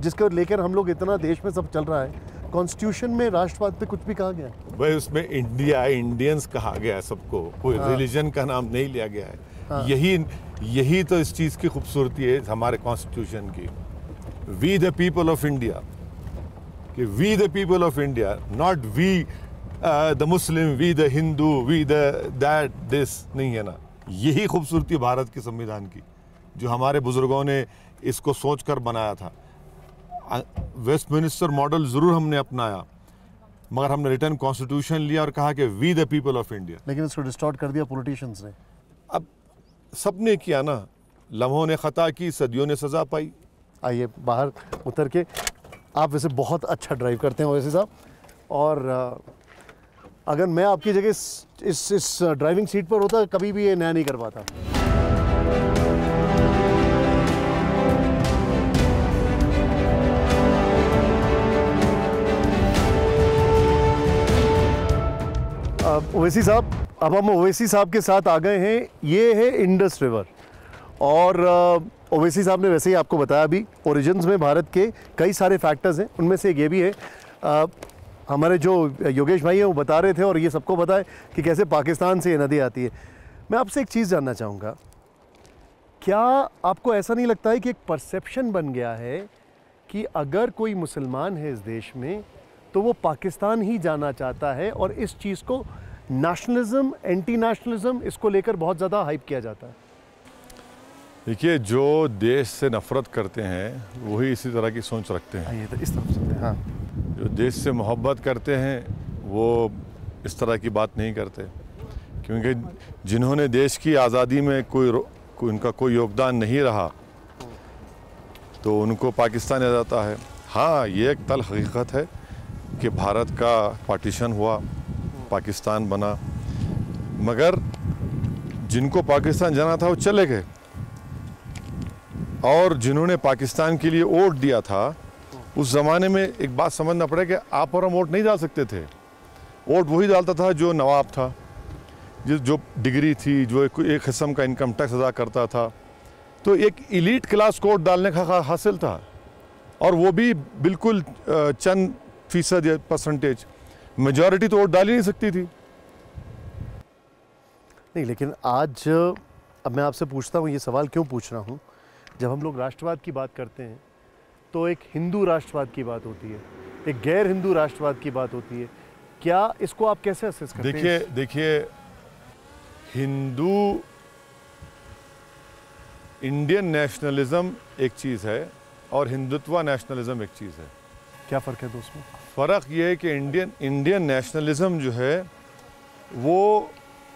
जिसको लेकर हम लोग इतना देश में सब चल रहा है? कॉन्स्टिट्यूशन में राष्ट्रवाद पे कुछ भी कहा गया है? भाई उसमें इंडिया, इंडियंस कहा गया है सबको, कोई रिलीजन का नाम नहीं लिया गया है। यही तो इस चीज़ की खूबसूरती है हमारे कॉन्स्टिट्यूशन की। We the people of India, कि we the people of India, not we the Muslim, we the Hindu, we the that this, नहीं है ना। यही खूबसूरती भारत के संविधान की, जो हमारे बुजुर्गों ने इसको सोचकर बनाया था। वेस्टमिनिस्टर मॉडल ज़रूर हमने अपनाया, मगर हमने रिटर्न कॉन्स्टिट्यूशन लिया और कहा कि we the people of India. लेकिन इसको डिस्टॉर्ट कर दिया पॉलिटिशियंस ने। अब सबने किया ना, लम्हों ने ख़ता की, सदियों ने सज़ा पाई। आइए बाहर उतर के, आप वैसे बहुत अच्छा ड्राइव करते हैं वैसे साहब, और अगर मैं आपकी जगह इस ड्राइविंग सीट पर होता कभी भी ये नया नहीं कर पाता। ओवैसी साहब, अब हम ओवैसी साहब के साथ आ गए हैं। ये है इंडस रिवर, और ओवैसी साहब ने वैसे ही आपको बताया अभी ओरिजिन्स में भारत के कई सारे फैक्टर्स हैं, उनमें से एक ये भी है। हमारे जो योगेश भाई हैं वो बता रहे थे, और ये सबको पता है कि कैसे पाकिस्तान से ये नदी आती है। मैं आपसे एक चीज़ जानना चाहूँगा, क्या आपको ऐसा नहीं लगता है कि एक परसेप्शन बन गया है कि अगर कोई मुसलमान है इस देश में तो वो पाकिस्तान ही जाना चाहता है, और इस चीज़ को नेशनलिज्म, एंटी नेशनलिज्म, इसको लेकर बहुत ज़्यादा हाइप किया जाता है? देखिए, जो देश से नफ़रत करते हैं वही इसी तरह की सोच रखते हैं। ये तो इस तरफ से, हाँ। जो देश से मोहब्बत करते हैं वो इस तरह की बात नहीं करते, क्योंकि जिन्होंने देश की आज़ादी में उनका कोई योगदान नहीं रहा तो उनको पाकिस्तान आ जाता है। हाँ, ये एक तल्ख़ हकीकत है कि भारत का पार्टीशन हुआ, पाकिस्तान बना, मगर जिनको पाकिस्तान जाना था वो चले गए, और जिन्होंने पाकिस्तान के लिए वोट दिया था, उस ज़माने में एक बात समझना पड़े कि आप और हम वोट नहीं डाल सकते थे। वोट वही डालता था जो नवाब था, जो डिग्री थी, जो एक किस्म का इनकम टैक्स अदा करता था। तो एक इलीट क्लास को वोट डालने का हासिल था, और वो भी बिल्कुल चंद फीसद या परसेंटेज। मेजॉरिटी तो वोट डाल ही नहीं सकती थी। नहीं, लेकिन आज अब मैं आपसे पूछता हूँ, ये सवाल क्यों पूछ रहा हूँ, जब हम लोग राष्ट्रवाद की बात करते हैं तो एक हिंदू राष्ट्रवाद की बात होती है, एक गैर हिंदू राष्ट्रवाद की बात होती है। क्या इसको आप कैसे असेस करते हैं? देखिए, हिंदू इंडियन नेशनलिज्म एक चीज़ है और हिंदुत्व नेशनलिज्म एक चीज़ है। क्या फ़र्क है दोस्तों? फ़र्क ये है कि इंडियन नेशनलिज्म जो है वो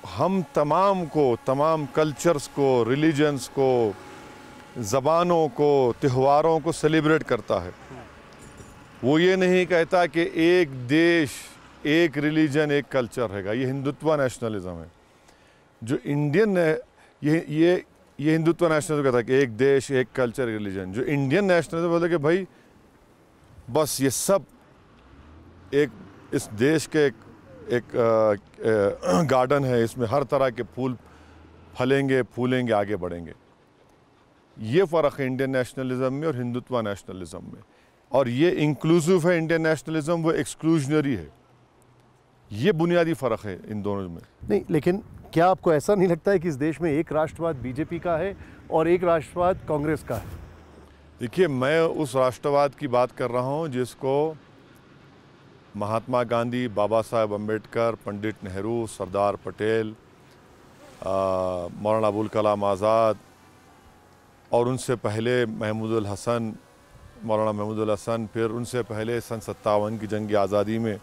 हम तमाम कल्चर्स को, रिलीजन्स को, ज़बानों को, त्योहारों को सेलिब्रेट करता है। वो ये नहीं कहता कि एक देश, एक रिलीजन, एक कल्चर रहेगा। ये हिंदुत्व नेशनलिज्म है। जो इंडियन ये हिंदुत्व नेशनलिज्म कहता है कि एक देश, एक कल्चर, एक रिलीजन। जो इंडियन नेशनलिज्म बोलता है कि भाई बस ये सब इस देश के एक गार्डन है, इसमें हर तरह के फूल फलेंगे, फूलेंगे, आगे बढ़ेंगे। ये फ़र्क है इंडियन नेशनलिज्म में और हिंदुत्व नेशनलिज्म में। और ये इंक्लूसिव है इंडियन नेशनलिज्म, वो एक्सक्लूजनरी है। ये बुनियादी फ़र्क है इन दोनों में। नहीं, लेकिन क्या आपको ऐसा नहीं लगता है कि इस देश में एक राष्ट्रवाद बीजेपी का है और एक राष्ट्रवाद कांग्रेस का है? देखिए, मैं उस राष्ट्रवाद की बात कर रहा हूँ जिसको महात्मा गांधी, बाबा साहेब अम्बेडकर, पंडित नेहरू, सरदार पटेल, मौलाना अबुल कलाम आज़ाद, और उनसे पहले मौलाना महमूदुल हसन, फिर उनसे पहले सन 57 की जंग आज़ादी में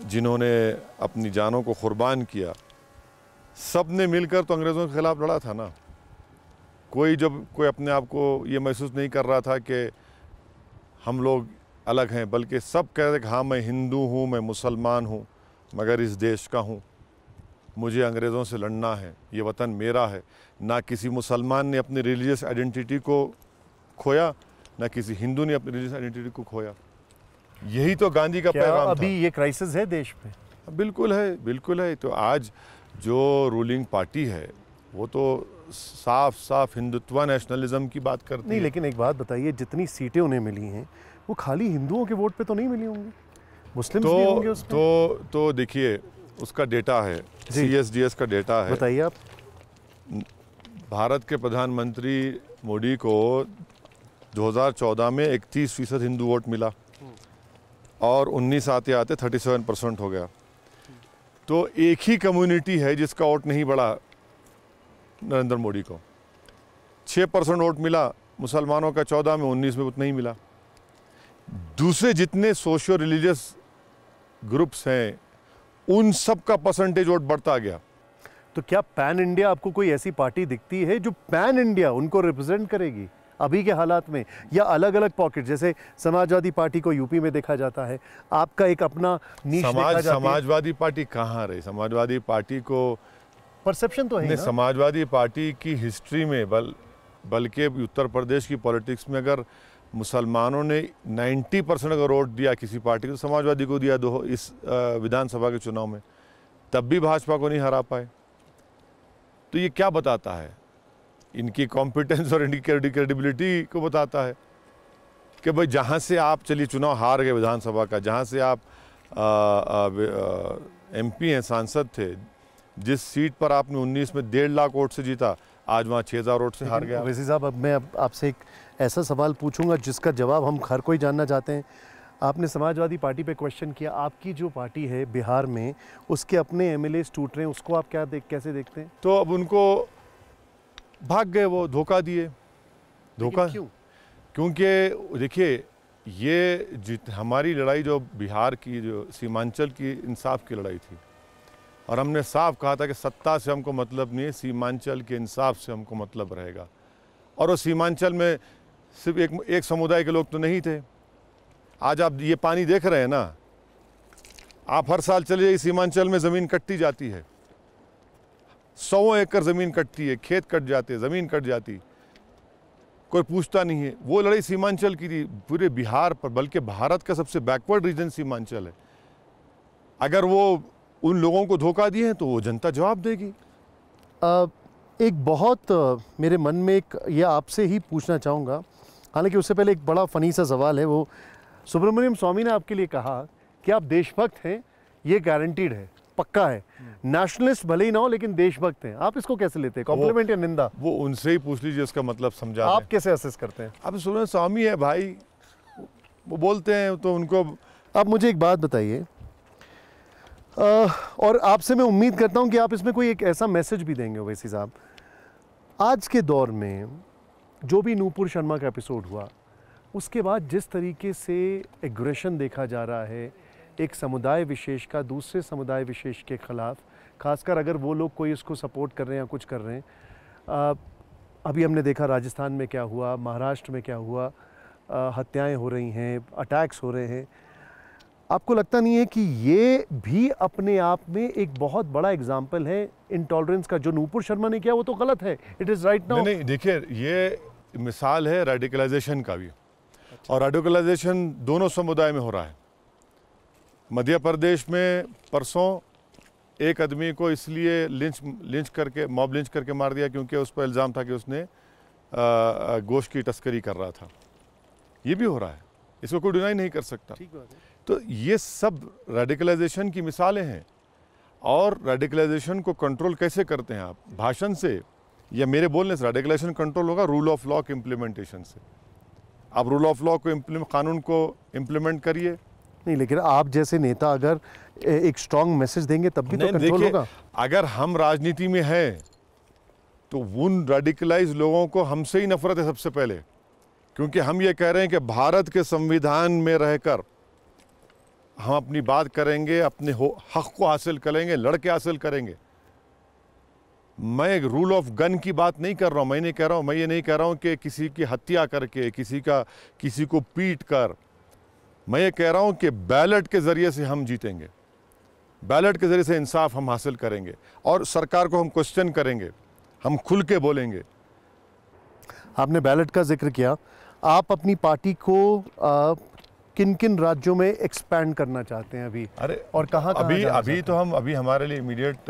जिन्होंने अपनी जानों को कुर्बान किया, सब ने मिलकर तो अंग्रेज़ों के ख़िलाफ़ लड़ा था ना। कोई अपने आप को ये महसूस नहीं कर रहा था कि हम लोग अलग हैं, बल्कि सब कह रहे थे कि हाँ, मैं हिंदू हूँ, मैं मुसलमान हूँ, मगर इस देश का हूँ, मुझे अंग्रेज़ों से लड़ना है, ये वतन मेरा है। ना किसी मुसलमान ने अपनी रिलीजियस आइडेंटिटी को खोया, ना किसी हिंदू ने अपनी रिलीजियस आइडेंटिटी को खोया। यही तो गांधी का पैगाम था। अभी ये क्राइसिस है देश में? बिल्कुल है, बिल्कुल है। तो आज जो रूलिंग पार्टी है वो तो साफ हिंदुत्व नेशनलिज्म की बात करती है। नहीं, लेकिन एक बात बताइए, जितनी सीटें उन्हें मिली हैं वो खाली हिंदुओं के वोट पे तो नहीं मिली होंगी, मुस्लिम्स भी होंगे उसमें। तो देखिए, उसका डेटा है, CSDS का डेटा है। बताइए आप। भारत के प्रधानमंत्री मोदी को 2014 में 31% हिंदू वोट मिला और 19 आते आते 37% हो गया। तो एक ही कम्युनिटी है जिसका वोट नहीं बढ़ा नरेंद्र मोदी को। 6% वोट मिला मुसलमानों का, 14 में, 19 में उतना ही मिला। दूसरे जितने सोशियो रिलीजियस ग्रुप्स हैं उन सब का परसेंटेज वोट बढ़ता गया। तो क्या पैन इंडिया आपको कोई ऐसी पार्टी दिखती है जो पैन इंडिया उनको रिप्रेजेंट करेगी अभी के हालात में, या अलग अलग पॉकेट? जैसे समाजवादी पार्टी को यूपी में देखा जाता है, आपका एक अपना नीश देखा जाता है। समाजवादी पार्टी कहाँ रही? समाजवादी पार्टी को परसेप्शन तो है ना? समाजवादी पार्टी की हिस्ट्री में बल्कि उत्तर प्रदेश की पॉलिटिक्स में अगर मुसलमानों ने 90% अगर वोट दिया किसी पार्टी को, तो समाजवादी को दिया इस विधानसभा के चुनाव में, तब भी भाजपा को नहीं हरा पाए। तो ये क्या बताता है? इनकी कॉम्पिटेंस और इनकी क्रेडिबिलिटी को बताता है कि भाई जहाँ से आप चलिए चुनाव हार गए विधानसभा का, जहाँ से आप MP हैं, सांसद थे, जिस सीट पर आपने 19 में 1.5 लाख वोट से जीता, आज वहाँ 6000 वोट से हार गया। वैसे साहब, अब मैं आपसे एक ऐसा सवाल पूछूंगा जिसका जवाब हम हर कोई जानना चाहते हैं। आपने समाजवादी पार्टी पे क्वेश्चन किया, आपकी जो पार्टी है बिहार में, उसके अपने MLAs टूट रहे हैं, उसको आप कैसे देखते हैं? तो अब उनको भाग गए, वो धोखा दिए। धोखा क्यों? क्योंकि देखिए, ये हमारी लड़ाई जो बिहार की, जो सीमांचल की इंसाफ की लड़ाई थी, और हमने साफ कहा था कि सत्ता से हमको मतलब नहीं है, सीमांचल के इंसाफ से हमको मतलब रहेगा। और वो सीमांचल में सिर्फ एक समुदाय के लोग तो नहीं थे। आज आप ये पानी देख रहे हैं ना, आप हर साल चले जाइए, सीमांचल में ज़मीन कटती जाती है, 100 एकड़ ज़मीन कटती है, खेत कट जाते, ज़मीन कट जाती, कोई पूछता नहीं है। वो लड़ाई सीमांचल की थी पूरे बिहार पर, बल्कि भारत का सबसे बैकवर्ड रीजन सीमांचल है। अगर वो उन लोगों को धोखा दिए हैं तो वो जनता जवाब देगी। एक बहुत मेरे मन में एक ये आपसे ही पूछना चाहूँगा, हालांकि उससे पहले एक बड़ा फ़नी सा सवाल है। वो सुब्रमण्यम स्वामी ने आपके लिए कहा कि आप देशभक्त हैं, ये गारंटीड है, पक्का है। नेशनलिस्ट भले ही ना हो लेकिन देशभक्त हैं। आप इसको कैसे लेते हैं, कॉम्प्लीमेंट या निंदा? वो उनसे ही पूछ लीजिए, उसका मतलब समझा। आप कैसे असेस करते हैं? अब सुब्रमण्यम स्वामी है भाई, वो बोलते हैं तो उनको। आप मुझे एक बात बताइए, और आपसे मैं उम्मीद करता हूं कि आप इसमें कोई एक ऐसा मैसेज भी देंगे ओवैसी साहब। आज के दौर में जो भी नूपुर शर्मा का एपिसोड हुआ, उसके बाद जिस तरीके से एग्रेशन देखा जा रहा है एक समुदाय विशेष का दूसरे समुदाय विशेष के ख़िलाफ़, खासकर अगर वो लोग कोई इसको सपोर्ट कर रहे हैं या कुछ कर रहे हैं। अभी हमने देखा राजस्थान में क्या हुआ, महाराष्ट्र में क्या हुआ, हत्याएं हो रही हैं, अटैक्स हो रहे हैं। आपको लगता नहीं है कि ये भी अपने आप में एक बहुत बड़ा एग्जाम्पल है इंटॉलरेंस का? जो नूपुर शर्मा ने किया वो तो गलत है, इट इज़ राइट नाउ। नहीं, देखिए, ये मिसाल है रेडिकलाइजेशन का भी। और रेडिकलाइजेशन दोनों समुदाय में हो रहा है। मध्य प्रदेश में परसों एक आदमी को इसलिए मॉब लिंच करके मार दिया क्योंकि उस पर इल्ज़ाम था कि उसने गोश्त की तस्करी कर रहा था। ये भी हो रहा है, इसको कोई डिनाई नहीं कर सकता। ठीक बात है। तो ये सब रेडिकलाइजेशन की मिसालें हैं। और रेडिकलाइजेशन को कंट्रोल कैसे करते हैं आप? भाषण से या मेरे बोलने से रेडिकलाइजेशन कंट्रोल होगा? रूल ऑफ लॉ के इम्प्लीमेंटेशन से। आप रूल ऑफ लॉ को कानून को इम्प्लीमेंट करिए। नहीं, लेकिन आप जैसे नेता अगर एक स्ट्रॉन्ग मैसेज देंगे तब भी तो कंट्रोल होगा। अगर हम राजनीति में हैं तो उन रेडिकलाइज लोगों को हमसे ही नफरत है सबसे पहले, क्योंकि हम ये कह रहे हैं कि भारत के संविधान में रहकर हम अपनी बात करेंगे, अपने हक को हासिल करेंगे, लड़के हासिल करेंगे। मैं एक रूल ऑफ गन की बात नहीं कर रहा हूँ। मैं ये नहीं कह रहा हूँ कि किसी की हत्या करके, किसी को पीट कर। मैं ये कह रहा हूँ कि बैलेट के ज़रिए से हम जीतेंगे, बैलेट के ज़रिए से इंसाफ हम हासिल करेंगे और सरकार को हम क्वेश्चन करेंगे, हम खुल के बोलेंगे। आपने बैलेट का जिक्र किया, आप अपनी पार्टी को किन किन राज्यों में एक्सपैंड करना चाहते हैं अभी? अरे और कहाँ अभी हमारे लिए इमीडिएट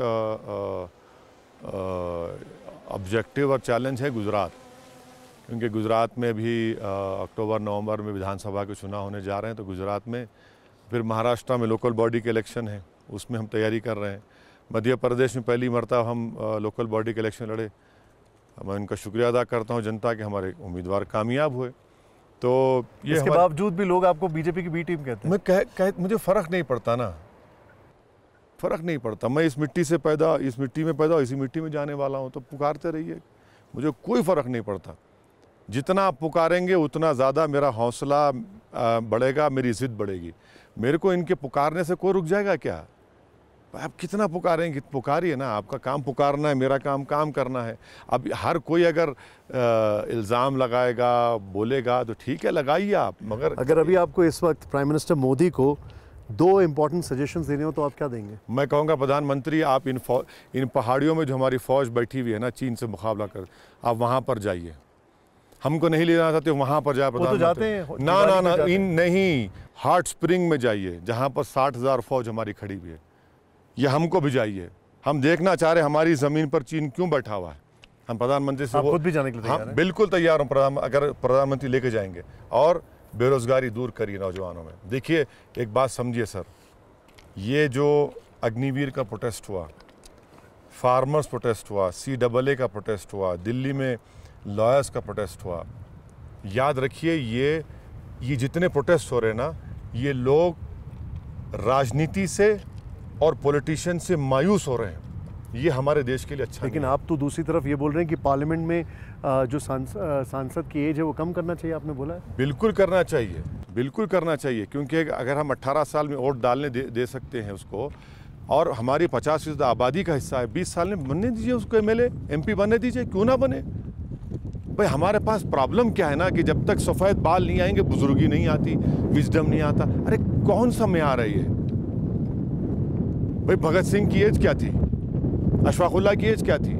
ऑब्जेक्टिव और चैलेंज है गुजरात, क्योंकि गुजरात में भी अक्टूबर नवंबर में विधानसभा के चुनाव होने जा रहे हैं। तो गुजरात में, फिर महाराष्ट्र में लोकल बॉडी के इलेक्शन है, उसमें हम तैयारी कर रहे हैं। मध्य प्रदेश में पहली मरतबा हम लोकल बॉडी के इलेक्शन लड़े, मैं उनका शुक्रिया अदा करता हूँ जनता के, हमारे उम्मीदवार कामयाब हुए। तो ये इसके बावजूद भी लोग आपको बीजेपी की बी टीम कहते हैं। मुझे फ़र्क नहीं पड़ता ना, फ़र्क नहीं पड़ता। मैं इस मिट्टी में पैदा इसी मिट्टी में जाने वाला हूँ, तो पुकारते रहिए, मुझे कोई फ़र्क नहीं पड़ता। जितना आप पुकारेंगे उतना ज़्यादा मेरा हौसला बढ़ेगा, मेरी इज़्ज़त बढ़ेगी। मेरे को इनके पुकारने से कोई रुक जाएगा क्या? आप कितना पुकारेंगे, पुकारिए ना, आपका काम पुकारना है, मेरा काम काम करना है। अब हर कोई अगर इल्ज़ाम लगाएगा, बोलेगा, तो ठीक है, लगाइए आप, मगर अगर अभी आपको इस वक्त प्राइम मिनिस्टर मोदी को 2 इम्पोर्टेंट सजेशंस देने हो तो आप क्या देंगे? मैं कहूँगा प्रधानमंत्री, आप इन पहाड़ियों में जो हमारी फ़ौज बैठी हुई है ना, चीन से मुकाबला कर, आप वहाँ पर जाइए। हमको नहीं ले जाना चाहते, वहाँ पर जाए प्रधानमंत्री। तो जाते हैं, ना, नहीं, हॉट स्प्रिंग में जाइए, जहाँ पर 60,000 फ़ौज हमारी खड़ी हुई है। ये हमको भी जाइए। हम देखना चाह रहे हमारी ज़मीन पर चीन क्यों बैठा हुआ है। हम प्रधानमंत्री से खुद भी जाने के लिए तैयार हैं? बिल्कुल तैयार हूँ, अगर प्रधानमंत्री लेके जाएंगे। और बेरोज़गारी दूर करिए नौजवानों में। देखिए, एक बात समझिए सर, ये जो अग्निवीर का प्रोटेस्ट हुआ, फार्मर्स प्रोटेस्ट हुआ, CAA का प्रोटेस्ट हुआ, दिल्ली में लॉयर्स का प्रोटेस्ट हुआ, याद रखिए ये जितने प्रोटेस्ट हो रहे हैं ना, ये लोग राजनीति से और पॉलिटिशियन से मायूस हो रहे हैं। ये हमारे देश के लिए अच्छा लेकिन आप तो दूसरी तरफ ये बोल रहे हैं कि पार्लियामेंट में जो सांसद की एज है वो कम करना चाहिए, आपने बोला है। बिल्कुल करना चाहिए, बिल्कुल करना चाहिए, क्योंकि अगर हम 18 साल में वोट डालने दे सकते हैं उसको, और हमारी 50% आबादी का हिस्सा है, 20 साल में बनने दीजिए उसको, MLA MP बनने दीजिए, क्यों ना बने भाई। हमारे पास प्रॉब्लम क्या है ना, कि जब तक सफ़ेद बाल नहीं आएंगे, बुजुर्गी नहीं आती, विजडम नहीं आता। अरे कौन सा में आ रही है भाई? भगत सिंह की एज क्या थी, अशफाकुल्ला की एज क्या थी?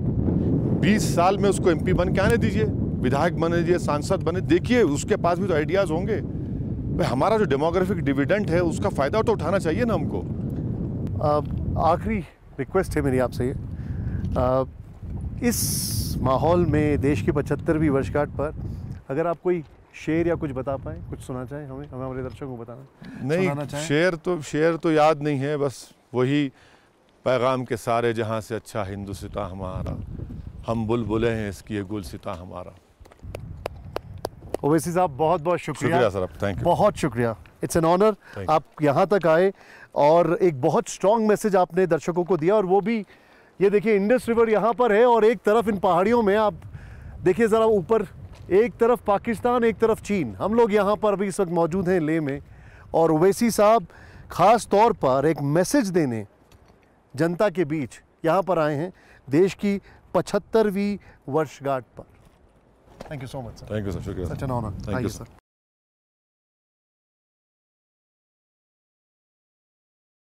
20 साल में उसको MP बन के आने दीजिए, विधायक बने दीजिए, सांसद बने, देखिए उसके पास भी तो आइडियाज़ होंगे भाई। हमारा जो डेमोग्राफिक डिविडेंड है उसका फ़ायदा तो उठाना चाहिए ना हमको। आखिरी रिक्वेस्ट है मेरी आपसे ये, इस माहौल में देश की 75वीं वर्षगांठ पर अगर आप कोई शेर या कुछ बता पाएँ, कुछ सुना चाहें हमें हमारे दर्शकों को बताना नहीं, शेर तो याद नहीं है, बस वही पैगाम के सारे जहाँ से अच्छा हिंदुस्तां हमारा, हम बुलबुलें हैं इसकी ये गुलसिता हमारा। ओवैसी साहब बहुत बहुत शुक्रिया सर, थैंक यू, बहुत शुक्रिया। इट्स एन ऑनर, आप यहाँ तक आए और एक बहुत स्ट्रॉन्ग मैसेज आपने दर्शकों को दिया। और वो भी ये देखिए, इंडस रिवर यहाँ पर है और एक तरफ इन पहाड़ियों में आप देखिए ज़रा ऊपर, एक तरफ पाकिस्तान, एक तरफ चीन। हम लोग यहाँ पर अभी इस वक्त मौजूद हैं लेह में, और ओवैसी साहब ख़ास तौर पर एक मैसेज देने जनता के बीच यहाँ पर आए हैं देश की 75वीं वर्षगांठ पर। Thank you so much sir. Thank you sir, शुक्रिया। Such an honour. Thank you sir.